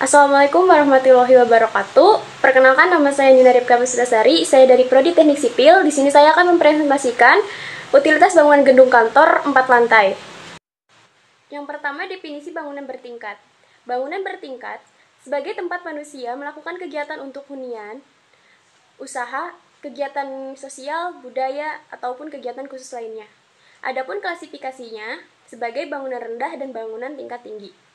Assalamualaikum warahmatullahi wabarakatuh. Perkenalkan, nama saya Nina Ripka Puspitasari. Saya dari Prodi Teknik Sipil. Di sini saya akan mempresentasikan utilitas bangunan gedung kantor 4 lantai. Yang pertama, definisi bangunan bertingkat. Bangunan bertingkat sebagai tempat manusia melakukan kegiatan untuk hunian, usaha, kegiatan sosial, budaya, ataupun kegiatan khusus lainnya. Adapun klasifikasinya sebagai bangunan rendah dan bangunan tingkat tinggi.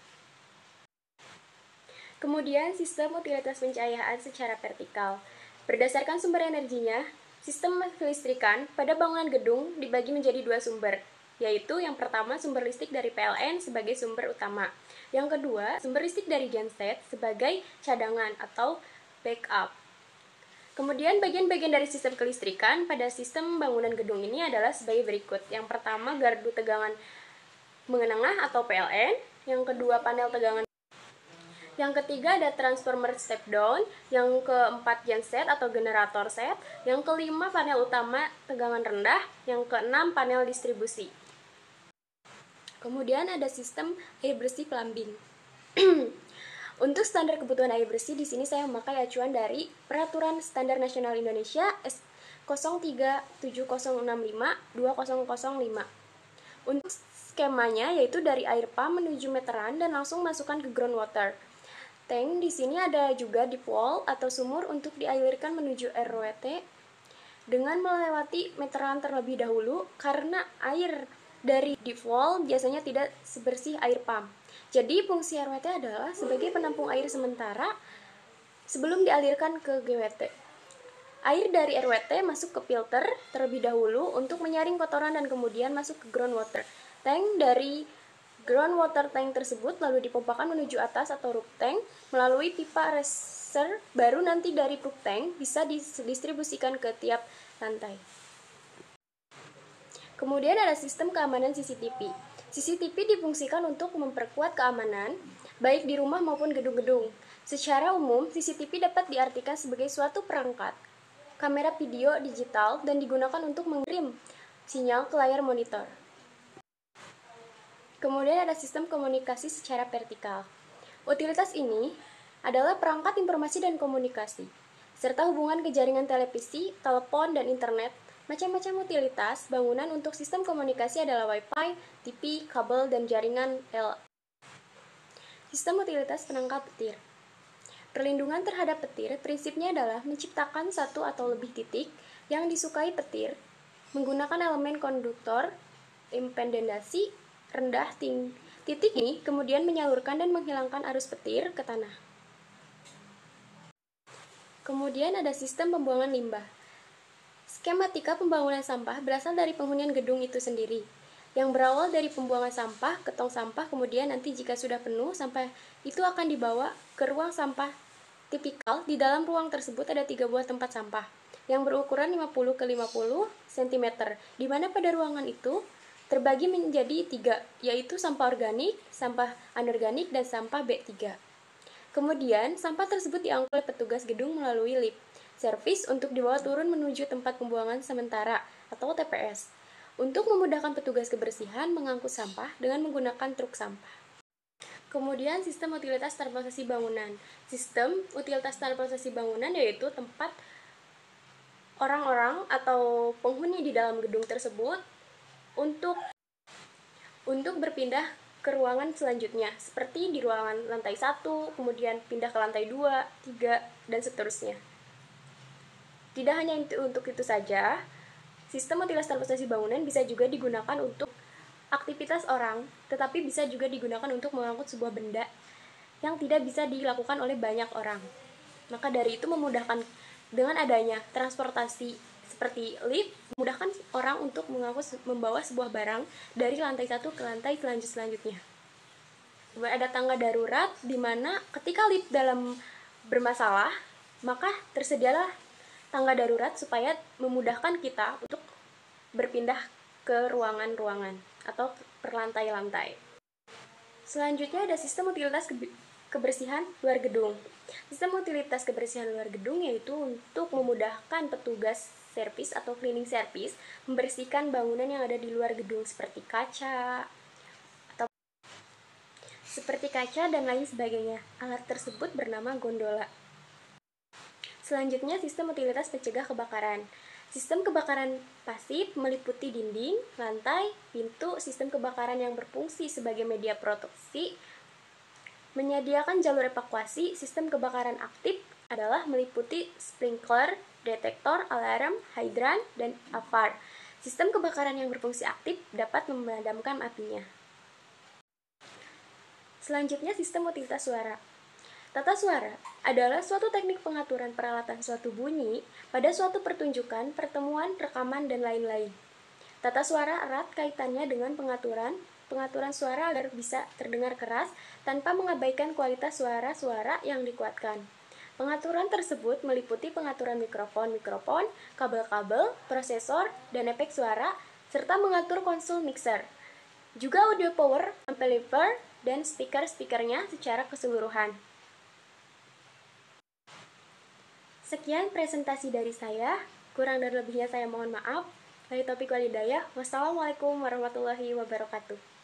Kemudian, sistem utilitas pencahayaan secara vertikal. Berdasarkan sumber energinya, sistem kelistrikan pada bangunan gedung dibagi menjadi 2 sumber, yaitu yang pertama sumber listrik dari PLN sebagai sumber utama. Yang kedua, sumber listrik dari genset sebagai cadangan atau backup. Kemudian bagian-bagian dari sistem kelistrikan pada sistem bangunan gedung ini adalah sebagai berikut. Yang pertama, gardu tegangan menengah atau PLN. Yang kedua, panel tegangan. Yang ketiga ada transformer step down, yang keempat genset atau generator set, yang kelima panel utama tegangan rendah, yang keenam panel distribusi. Kemudian ada sistem air bersih plumbing. Untuk standar kebutuhan air bersih di sini saya memakai acuan dari Peraturan Standar Nasional Indonesia S037065-2005. Untuk skemanya yaitu dari air pump menuju meteran dan langsung masukkan ke groundwater. Tank di sini ada juga deep well atau sumur untuk dialirkan menuju RWT dengan melewati meteran terlebih dahulu karena air dari deep well biasanya tidak sebersih air pump. Jadi fungsi RWT adalah sebagai penampung air sementara sebelum dialirkan ke GWT. Air dari RWT masuk ke filter terlebih dahulu untuk menyaring kotoran dan kemudian masuk ke groundwater. Tank dari groundwater tank tersebut lalu dipompakan menuju atas atau roof tank melalui pipa reser, baru nanti dari roof tank bisa didistribusikan ke tiap lantai. Kemudian ada sistem keamanan CCTV. CCTV difungsikan untuk memperkuat keamanan baik di rumah maupun gedung-gedung. Secara umum, CCTV dapat diartikan sebagai suatu perangkat kamera video digital dan digunakan untuk mengirim sinyal ke layar monitor. Kemudian ada sistem komunikasi secara vertikal. Utilitas ini adalah perangkat informasi dan komunikasi, serta hubungan ke jaringan televisi, telepon, dan internet. Macam-macam utilitas bangunan untuk sistem komunikasi adalah Wi-Fi, TV, kabel, dan jaringan L. Sistem utilitas penangkal petir. Perlindungan terhadap petir prinsipnya adalah menciptakan satu atau lebih titik yang disukai petir menggunakan elemen konduktor impedance rendah tinggi. Titik ini kemudian menyalurkan dan menghilangkan arus petir ke tanah. Kemudian ada sistem pembuangan limbah. Skematika pembangunan sampah berasal dari penghunian gedung itu sendiri, yang berawal dari pembuangan sampah ke tong sampah, kemudian nanti jika sudah penuh, sampah itu akan dibawa ke ruang sampah tipikal. Di dalam ruang tersebut ada 3 buah tempat sampah, yang berukuran 50 ke 50 cm, di mana pada ruangan itu terbagi menjadi 3, yaitu sampah organik, sampah anorganik, dan sampah B3. Kemudian, sampah tersebut diangkut oleh petugas gedung melalui lift servis untuk dibawa turun menuju tempat pembuangan sementara atau TPS. Untuk memudahkan petugas kebersihan mengangkut sampah dengan menggunakan truk sampah. Kemudian, sistem utilitas transportasi bangunan. Sistem utilitas transportasi bangunan yaitu tempat orang-orang atau penghuni di dalam gedung tersebut untuk berpindah ke ruangan selanjutnya, seperti di ruangan lantai 1, kemudian pindah ke lantai 2, 3, dan seterusnya. Tidak hanya untuk itu saja, sistem utilitas transportasi bangunan bisa juga digunakan untuk aktivitas orang, tetapi bisa juga digunakan untuk mengangkut sebuah benda yang tidak bisa dilakukan oleh banyak orang. Maka dari itu memudahkan dengan adanya transportasi seperti lift, memudahkan orang untuk membawa sebuah barang dari lantai 1 ke lantai selanjutnya. Kemudian ada tangga darurat, di mana ketika lift dalam bermasalah, maka tersedialah tangga darurat supaya memudahkan kita untuk berpindah ke ruangan-ruangan atau per lantai-lantai. Selanjutnya ada sistem utilitas kebersihan luar gedung. Sistem utilitas kebersihan luar gedung yaitu untuk memudahkan petugas servis atau cleaning service membersihkan bangunan yang ada di luar gedung seperti kaca. seperti kaca dan lain sebagainya. Alat tersebut bernama gondola. Selanjutnya, sistem utilitas pencegah kebakaran. Sistem kebakaran pasif meliputi dinding, lantai, pintu. Sistem kebakaran yang berfungsi sebagai media proteksi menyediakan jalur evakuasi. Sistem kebakaran aktif adalah meliputi sprinkler, detektor, alarm, hidran, dan AVAR. Sistem kebakaran yang berfungsi aktif dapat memadamkan apinya. Selanjutnya, sistem utilitas suara. Tata suara adalah suatu teknik pengaturan peralatan suatu bunyi pada suatu pertunjukan, pertemuan, rekaman, dan lain-lain. Tata suara erat kaitannya dengan pengaturan suara agar bisa terdengar keras tanpa mengabaikan kualitas suara-suara yang dikuatkan. Pengaturan tersebut meliputi pengaturan mikrofon, kabel-kabel, prosesor, dan efek suara, serta mengatur konsol mixer. Juga audio power, amplifier, dan speaker-speakernya secara keseluruhan. Sekian presentasi dari saya, kurang dan lebihnya saya mohon maaf. Wassalamualaikum warahmatullahi wabarakatuh.